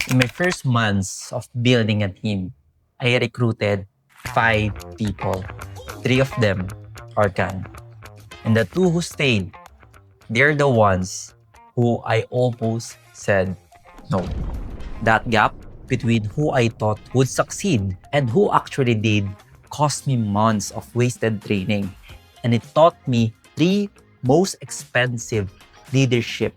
In my first months of building a team, I recruited 5 people. 3 of them are gone. And the 2 who stayed, they're the ones who I almost said no. That gap between who I thought would succeed and who actually did cost me months of wasted training. And it taught me 3 most expensive leadership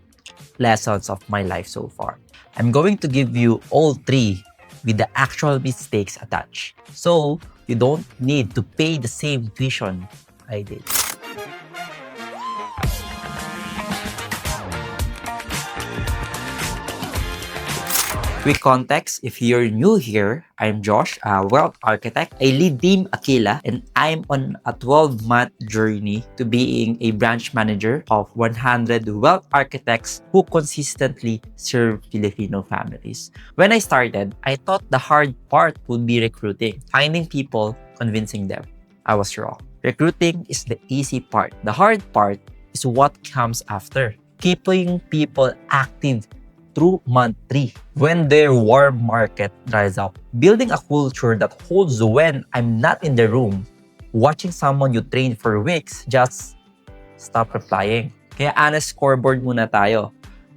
lessons of my life so far. I'm going to give you all 3 with the actual mistakes attached. So you don't need to pay the same tuition I did. Quick context, if you're new here, I'm Josh, a wealth architect. I lead Team Aquila and I'm on a 12-month journey to being a branch manager of 100 wealth architects who consistently serve Filipino families. When I started, I thought the hard part would be recruiting, finding people, convincing them. I was wrong. Recruiting is the easy part. The hard part is what comes after. Keeping people active through month 3 when their warm market dries up. Building a culture that holds when I'm not in the room. Watching someone you trained for weeks just stop replying. Kaya honest scoreboard muna tayo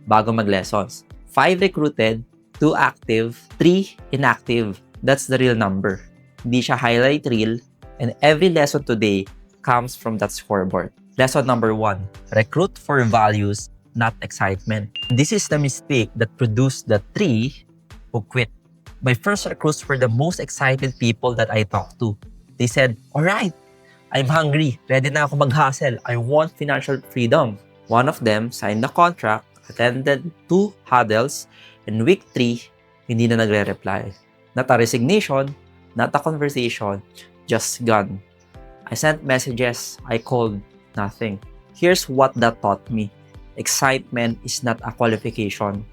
bago mag-lessons. 5 recruited, 2 active, 3 inactive. That's the real number. Hindi siya highlight reel, and every lesson today comes from that scoreboard. Lesson number 1, recruit for values, not excitement. This is the mistake that produced the 3 who quit. My first recruits were the most excited people that I talked to. They said, "Alright, I'm hungry. Ready na ako mag-hustle. I want financial freedom." One of them signed the contract, attended 2 huddles, and week 3, hindi na nagre-reply. Not a resignation, not a conversation, just gone. I sent messages, I called, nothing. Here's what that taught me. Excitement is not a qualification.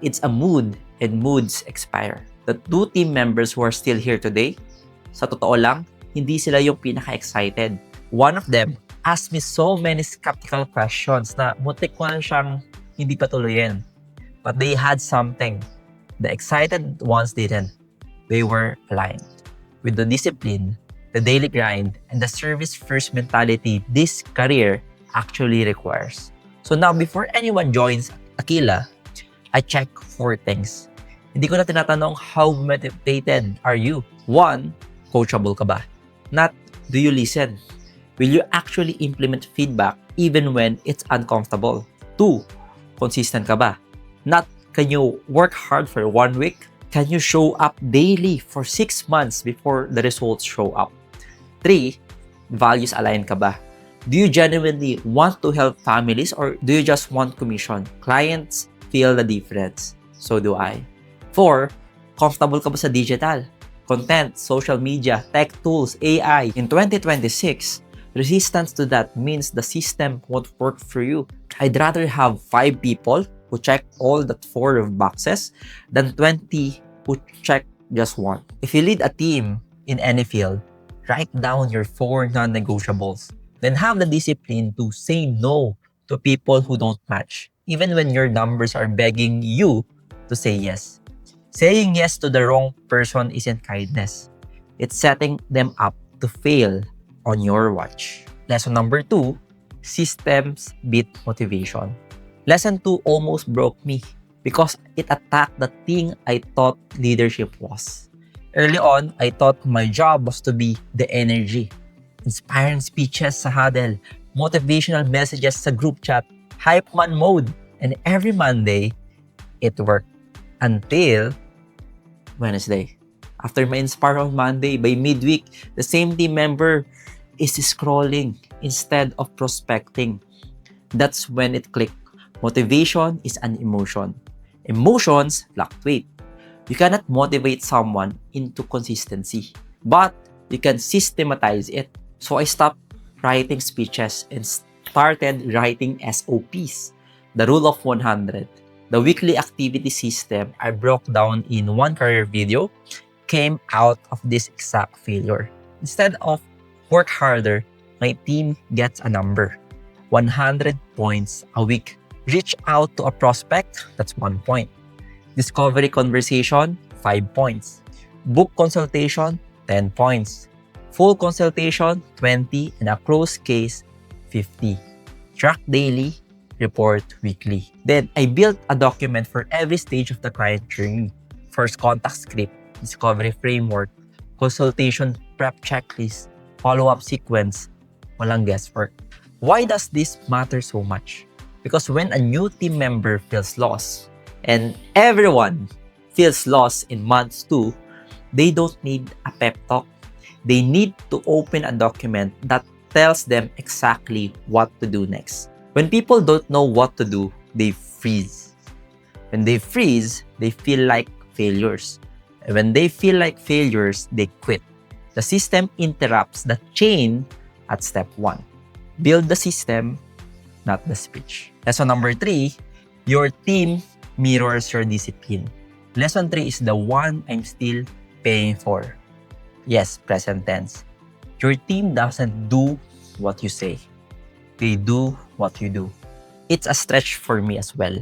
It's a mood, and moods expire. The 2 team members who are still here today, sa totoo lang, hindi sila yung pinaka-excited. One of them asked me so many skeptical questions na muntik ko na siyang hindi patuloyin. But they had something. The excited ones didn't. They were aligned. With the discipline, the daily grind, and the service-first mentality this career actually requires. So now, before anyone joins Aquila, I check 4 things. Hindi ko na tinatanong how motivated are you. 1, coachable ka ba? Not, do you listen? Will you actually implement feedback even when it's uncomfortable? 2, consistent ka ba? Not, can you work hard for 1 week? Can you show up daily for 6 months before the results show up? 3, values aligned ka ba? Do you genuinely want to help families or do you just want commission? Clients feel the difference. So do I. 4, comfortable ka ba sa digital? Content, social media, tech tools, AI. In 2026, resistance to that means the system won't work for you. I'd rather have 5 people who check all the 4 of boxes than 20 who check just 1. If you lead a team in any field, write down your 4 non-negotiables. Then have the discipline to say no to people who don't match, even when your numbers are begging you to say yes. Saying yes to the wrong person isn't kindness. It's setting them up to fail on your watch. Lesson number 2, systems beat motivation. Lesson 2 almost broke me because it attacked the thing I thought leadership was. Early on, I thought my job was to be the energy. Inspiring speeches sa huddle, motivational messages sa group chat, hype man mode, and every Monday, it worked. Until Wednesday. After my Inspire on Monday, by midweek, the same team member is scrolling instead of prospecting. That's when it clicked. Motivation is an emotion. Emotions fluctuate. You cannot motivate someone into consistency, but you can systematize it. So I stopped writing speeches and started writing SOPs, the rule of 100. The weekly activity system I broke down in one career video came out of this exact failure. Instead of work harder, my team gets a number. 100 points a week. Reach out to a prospect, that's 1 point. Discovery conversation, 5 points. Book consultation, 10 points. Full consultation, 20. And a closed case, 50. Track daily, report weekly. Then, I built a document for every stage of the client journey. First contact script, discovery framework, consultation prep checklist, follow-up sequence, walang guesswork. Why does this matter so much? Because when a new team member feels lost, and everyone feels lost in months 2, they don't need a pep talk. They need to open a document that tells them exactly what to do next. When people don't know what to do, they freeze. When they freeze, they feel like failures. And when they feel like failures, they quit. The system interrupts the chain at step 1. Build the system, not the speech. Lesson number 3, your team mirrors your discipline. Lesson 3 is the one I'm still paying for. Yes, present tense. Your team doesn't do what you say. They do what you do. It's a stretch for me as well.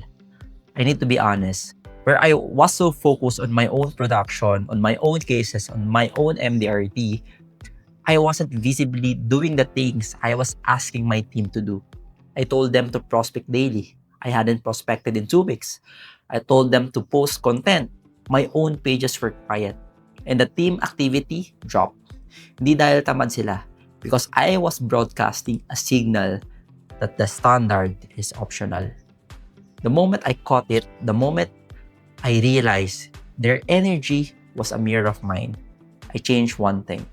I need to be honest. Where I was so focused on my own production, on my own cases, on my own MDRT, I wasn't visibly doing the things I was asking my team to do. I told them to prospect daily. I hadn't prospected in 2 weeks. I told them to post content. My own pages were quiet. And the team activity dropped. Hindi dahil tamad sila. Because I was broadcasting a signal that the standard is optional. The moment I caught it, the moment I realized their energy was a mirror of mine, I changed one thing.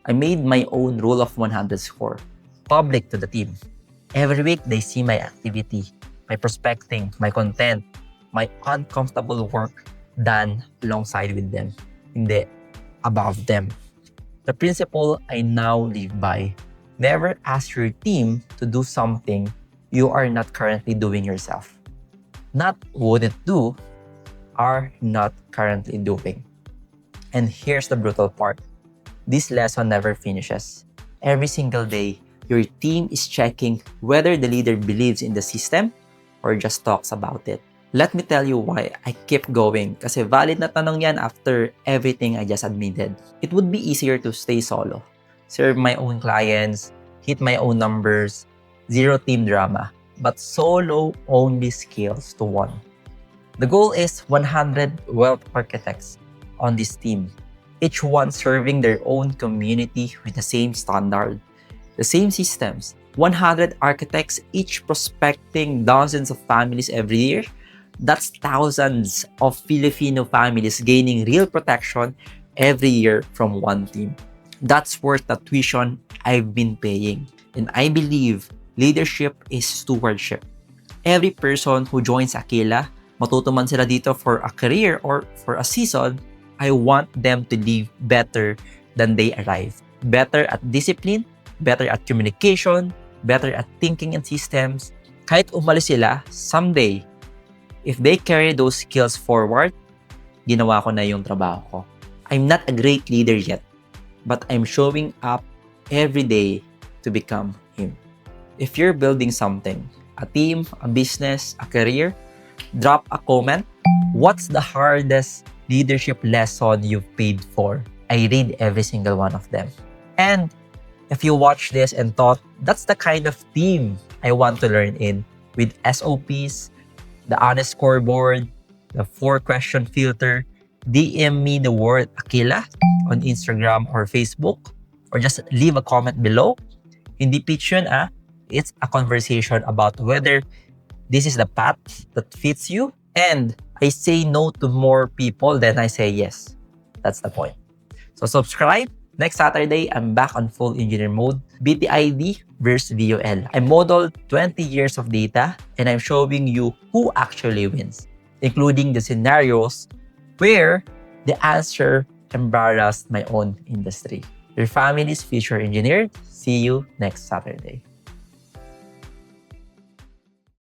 I made my own rule of 100 score, public to the team. Every week, they see my activity, my prospecting, my content, my uncomfortable work done alongside with them, hindi above them. The principle I now live by: never ask your team to do something you are not currently doing yourself. Not wouldn't do, are not currently doing. And here's the brutal part. This lesson never finishes. Every single day, your team is checking whether the leader believes in the system or just talks about it. Let me tell you why I keep going, kasi valid na tanong yan after everything I just admitted. It would be easier to stay solo, serve my own clients, hit my own numbers, zero team drama. But solo only scales to 1. The goal is 100 wealth architects on this team, each one serving their own community with the same standard, the same systems. 100 architects, each prospecting dozens of families every year. That's thousands of Filipino families gaining real protection every year from one team. That's worth the tuition I've been paying. And I believe leadership is stewardship. Every person who joins Aquila, matuto man sila dito for a career or for a season, I want them to leave better than they arrived. Better at discipline, better at communication, better at thinking and systems. Kahit umalis sila, someday, if they carry those skills forward, ginawa ko na yung trabaho ko. I'm not a great leader yet, but I'm showing up every day to become him. If you're building something, a team, a business, a career, drop a comment. What's the hardest leadership lesson you've paid for? I read every single one of them. And if you watch this and thought, that's the kind of team I want to learn in, with SOPs, the honest scoreboard, the 4-question filter, DM me the word Aquila on Instagram or Facebook, or just leave a comment below. Hindi pitch yun, It's a conversation about whether this is the path that fits you. And I say no to more people than I say yes. That's the point. So subscribe. Next Saturday, I'm back on full engineer mode. BTID versus VOL. I modeled 20 years of data and I'm showing you who actually wins, including the scenarios where the answer embarrassed my own industry. Your family's future engineer. See you next Saturday.